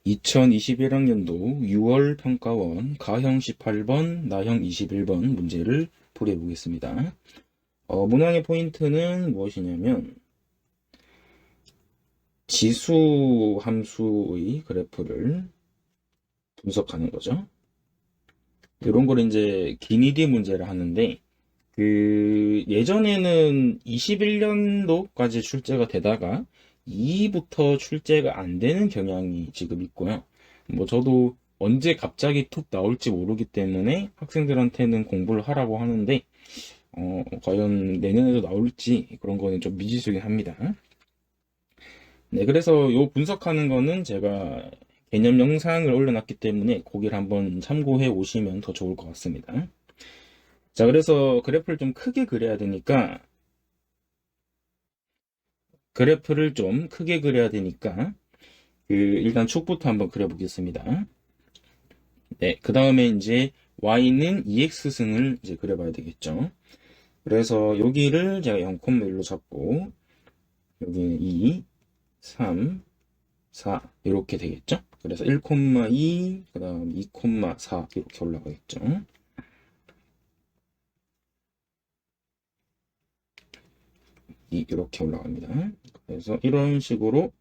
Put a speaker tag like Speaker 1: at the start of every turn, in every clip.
Speaker 1: 2021학년도 6월 평가원 가형 18번, 나형 21번 문제를 풀이해 보겠습니다. 문항의 포인트는 무엇이냐면 지수 함수의 그래프를 분석하는 거죠. 이런 걸 이제 기니디 문제를 하는데 예전에는 21년도까지 출제가 되다가 2부터 출제가 안 되는 경향이 지금 있고요. 저도 언제 갑자기 툭 나올지 모르기 때문에 학생들한테는 공부를 하라고 하는데, 과연 내년에도 나올지 그런 거는 좀 미지수긴 합니다. 네, 그래서 요 분석하는 거는 제가 개념 영상을 올려놨기 때문에 거기를 한번 참고해 오시면 더 좋을 것 같습니다. 자, 그래서 그래프를 좀 크게 그려야 되니까 일단 축부터 한번 그려보겠습니다. 네, 그 다음에 이제 y는 2x승을 이제 그려봐야 되겠죠. 그래서 여기를 제가 0,1로 잡고 여기는 2, 3, 4 이렇게 되겠죠. 그래서 1,2, 그 다음 2,4 이렇게 올라가겠죠. 이렇게 올라갑니다. 그래서 이런 식으로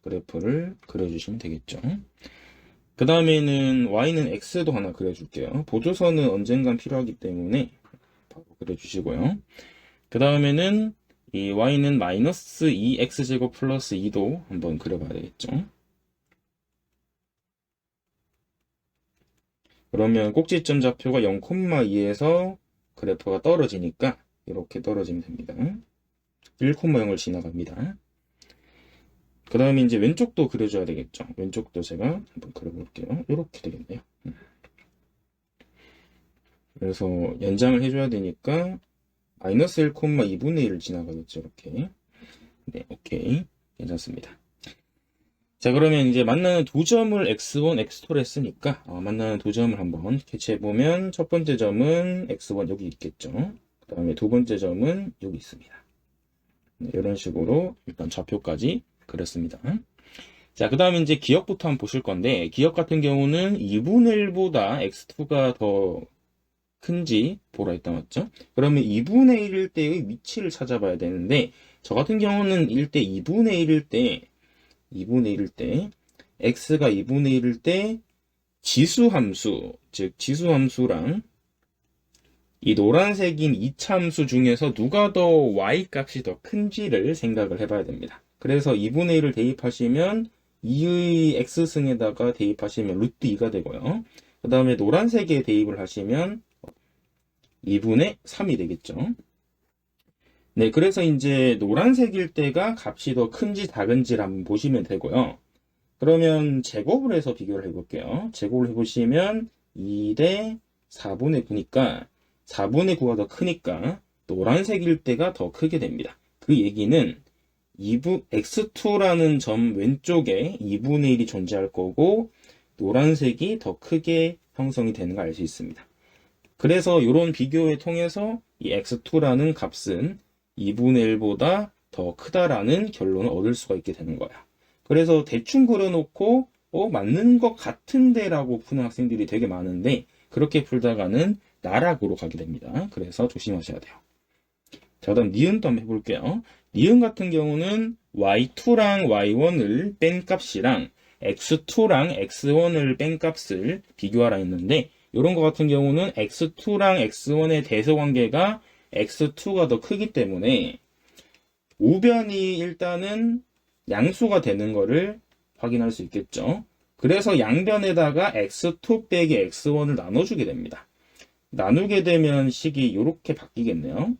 Speaker 1: 그래프를 그려주시면 되겠죠. 그 다음에는 y는 x도 하나 그려줄게요. 보조선은 언젠간 필요하기 때문에 바로 그려주시고요. 그 다음에는 이 y는 마이너스 2x제곱 플러스 2도 한번 그려봐야 되겠죠. 그러면 꼭지점 좌표가 0,2에서 그래프가 떨어지니까 이렇게 떨어지면 됩니다. 1,0을 지나갑니다. 그 다음에 이제 왼쪽도 그려줘야 되겠죠. 왼쪽도 제가 한번 그려볼게요. 이렇게 되겠네요. 그래서 연장을 해줘야 되니까 마이너스 1,2분의 1을 지나가겠죠. 이렇게. 네, 오케이. 괜찮습니다. 자, 그러면 이제 만나는 두 점을 x1, x2로 했으니까 만나는 두 점을 한번 캐치해보면 첫 번째 점은 x1 여기 있겠죠. 그 다음에 두 번째 점은 여기 있습니다. 네, 이런 식으로 일단 좌표까지 그렸습니다. 자, 그 다음에 이제 기역부터 한번 보실 건데, 기역 같은 경우는 2분의 1보다 x2가 더 큰지 보라 했다 맞죠? 그러면 2분의 1일 때의 위치를 찾아봐야 되는데, 저 같은 경우는 1대 2분의 1일 때, x가 2분의 1일 때 지수함수, 즉 지수함수랑 이 노란색인 이차함수 중에서 누가 더 y 값이 더 큰지를 생각을 해봐야 됩니다. 그래서 2분의 1을 대입하시면 2의 x승에다가 대입하시면 루트 2가 되고요. 그 다음에 노란색에 대입을 하시면 2분의 3이 되겠죠. 네, 그래서 이제 노란색일 때가 값이 더 큰지 작은지를 한번 보시면 되고요. 그러면 제곱을 해서 비교를 해볼게요. 제곱을 해보시면 2대 4분의 9니까 4분의 9가 더 크니까 노란색일 때가 더 크게 됩니다. 그 얘기는 x2라는 점 왼쪽에 2분의 1이 존재할 거고 노란색이 더 크게 형성이 되는 걸 알 수 있습니다. 그래서 이런 비교를 통해서 이 x2라는 값은 2분의 1보다 더 크다라는 결론을 얻을 수가 있게 되는 거야. 그래서 대충 그려놓고 맞는 것 같은데 라고 푸는 학생들이 되게 많은데 그렇게 풀다가는 나락으로 가게 됩니다. 그래서 조심하셔야 돼요. 자, 다음 니은도 한번 해볼게요. 니은 같은 경우는 y2랑 y1을 뺀 값이랑 x2랑 x1을 뺀 값을 비교하라 했는데 이런 것 같은 경우는 x2랑 x1의 대소관계가 x2가 더 크기 때문에 우변이 일단은 양수가 되는 거를 확인할 수 있겠죠. 그래서 양변에다가 x2 빼기 x1을 나눠주게 됩니다. 나누게 되면 식이 이렇게 바뀌겠네요.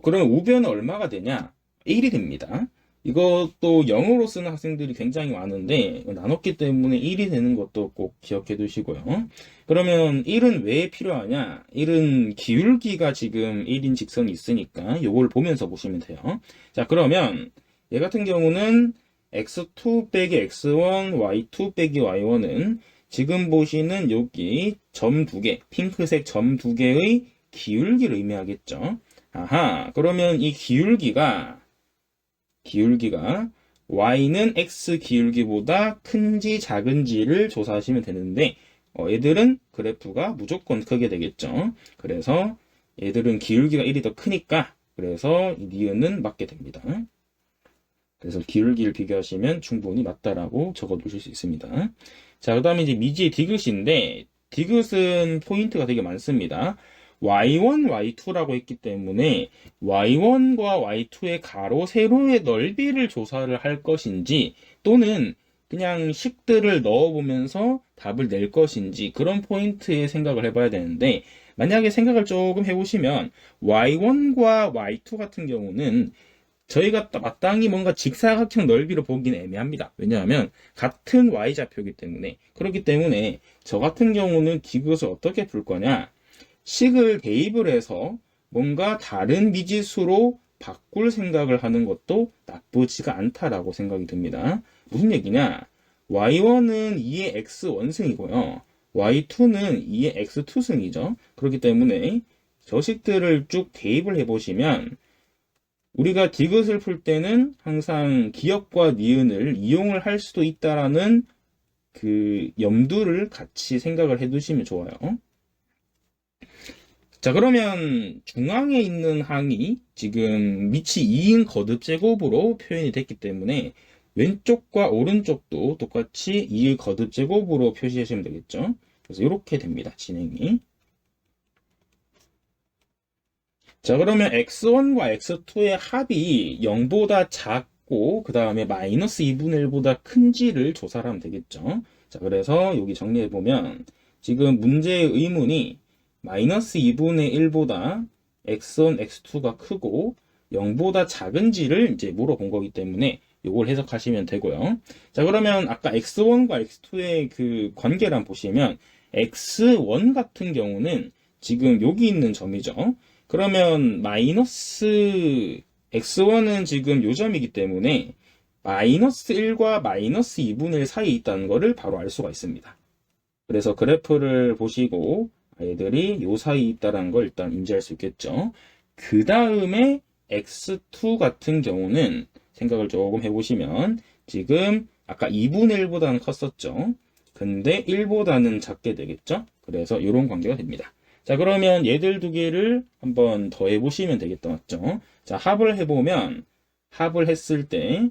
Speaker 1: 그러면 우변은 얼마가 되냐? 1이 됩니다. 이것도 0으로 쓰는 학생들이 굉장히 많은데 나눴기 때문에 1이 되는 것도 꼭 기억해 두시고요. 그러면 1은 왜 필요하냐? 1은 기울기가 지금 1인 직선이 있으니까 이걸 보면서 보시면 돼요. 자, 그러면 얘 같은 경우는 x2 빼기 x1, y2 빼기 y1은 지금 보시는 여기 점 두 개, 핑크색 점 두 개의 기울기를 의미하겠죠. 아하, 그러면 이 기울기가 y는 x 기울기보다 큰지 작은지를 조사하시면 되는데 얘들은 그래프가 무조건 크게 되겠죠. 그래서 얘들은 기울기가 1이 더 크니까 그래서 이 니은은 맞게 됩니다. 그래서 기울기를 비교하시면 충분히 맞다라고 적어두실 수 있습니다. 자, 그 다음에 이제 미지의 디귿인데 디귿은 포인트가 되게 많습니다. y1, y2라고 했기 때문에 y1과 y2의 가로, 세로의 넓이를 조사를 할 것인지 또는 그냥 식들을 넣어보면서 답을 낼 것인지 그런 포인트에 생각을 해봐야 되는데 만약에 생각을 조금 해보시면 y1과 y2 같은 경우는 저희가 마땅히 뭔가 직사각형 넓이로 보기는 애매합니다. 왜냐하면 같은 y좌표이기 때문에 그렇기 때문에 저 같은 경우는 디귿을 어떻게 풀 거냐 식을 대입을 해서 뭔가 다른 미지수로 바꿀 생각을 하는 것도 나쁘지가 않다라고 생각이 듭니다. 무슨 얘기냐? y1은 2의 x 원승이고요. y2는 2의 x 투승이죠. 그렇기 때문에 저식들을 쭉 대입을 해보시면 우리가 디귿을 풀 때는 항상 기역과 니은을 이용을 할 수도 있다라는 그 염두를 같이 생각을 해두시면 좋아요. 자, 그러면 중앙에 있는 항이 지금 밑이 2인 거듭 제곱으로 표현이 됐기 때문에 왼쪽과 오른쪽도 똑같이 2의 거듭 제곱으로 표시하시면 되겠죠. 그래서 이렇게 됩니다. 진행이. 자, 그러면 x1과 x2의 합이 0보다 작고 그 다음에 마이너스 2분의 1보다 큰지를 조사를 하면 되겠죠. 자, 그래서 여기 정리해보면 지금 문제의 의문이 마이너스 2분의 1보다 x1, x2가 크고 0보다 작은지를 이제 물어본 거기 때문에 이걸 해석하시면 되고요. 자, 그러면 아까 x1과 x2의 그 관계를 한번 보시면 x1 같은 경우는 지금 여기 있는 점이죠. 그러면 마이너스 x1은 지금 요 점이기 때문에 마이너스 1과 마이너스 2분의 1 사이에 있다는 것을 바로 알 수가 있습니다. 그래서 그래프를 보시고 얘들이 요 사이에 있다는 걸 일단 인지할 수 있겠죠. 그 다음에 x2 같은 경우는 생각을 조금 해보시면 지금 아까 2분의 1보다는 컸었죠. 근데 1보다는 작게 되겠죠. 그래서 이런 관계가 됩니다. 자, 그러면 얘들 두 개를 한번 더해 보시면 되겠다, 맞죠? 자, 합을 해보면 합을 했을 때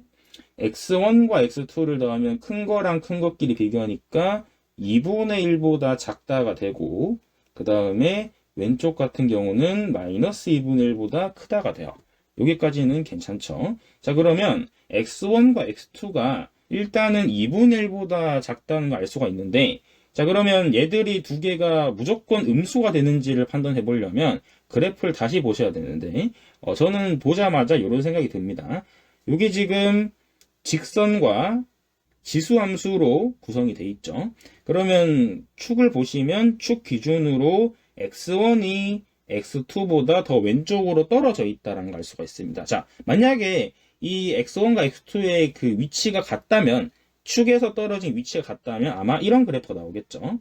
Speaker 1: x1과 x2를 더하면 큰 거랑 큰 것끼리 비교하니까 2분의 1보다 작다가 되고 그 다음에 왼쪽 같은 경우는 마이너스 2분의 1보다 크다가 돼요. 여기까지는 괜찮죠? 자, 그러면 x1과 x2가 일단은 2분의 1보다 작다는 걸 알 수가 있는데 자, 그러면 얘들이 두 개가 무조건 음수가 되는지를 판단해 보려면 그래프를 다시 보셔야 되는데 저는 보자마자 이런 생각이 듭니다. 이게 지금 직선과 지수함수로 구성이 돼 있죠. 그러면 축을 보시면 축 기준으로 x1이 x2보다 더 왼쪽으로 떨어져 있다는 걸 알 수가 있습니다. 자, 만약에 이 x1과 x2의 그 위치가 같다면 축에서 떨어진 위치가 같다면 아마 이런 그래프가 나오겠죠.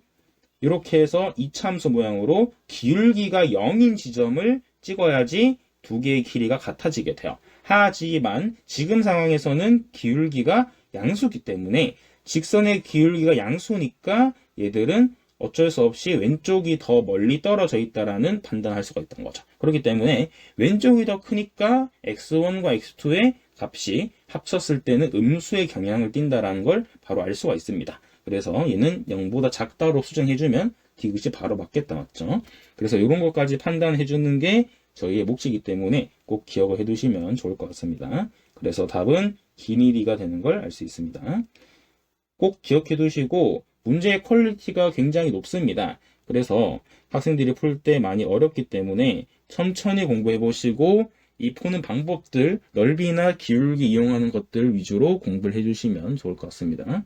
Speaker 1: 이렇게 해서 이차함수 모양으로 기울기가 0인 지점을 찍어야지 두 개의 길이가 같아지게 돼요. 하지만 지금 상황에서는 기울기가 양수기 때문에 직선의 기울기가 양수니까 얘들은 어쩔 수 없이 왼쪽이 더 멀리 떨어져 있다라는 판단할 수가 있다는 거죠. 그렇기 때문에 왼쪽이 더 크니까 x1과 x2의 값이 합쳤을 때는 음수의 경향을 띈다라는 걸 바로 알 수가 있습니다. 그래서 얘는 0보다 작다로 수정해주면 디귿이 바로 맞겠다, 맞죠? 그래서 이런 것까지 판단해주는 게 저희의 몫이기 때문에 꼭 기억을 해두시면 좋을 것 같습니다. 그래서 답은 기니리가 되는 걸 알 수 있습니다. 꼭 기억해두시고 문제의 퀄리티가 굉장히 높습니다. 그래서 학생들이 풀 때 많이 어렵기 때문에 천천히 공부해보시고 이 푸는 방법들, 넓이나 기울기 이용하는 것들 위주로 공부를 해주시면 좋을 것 같습니다.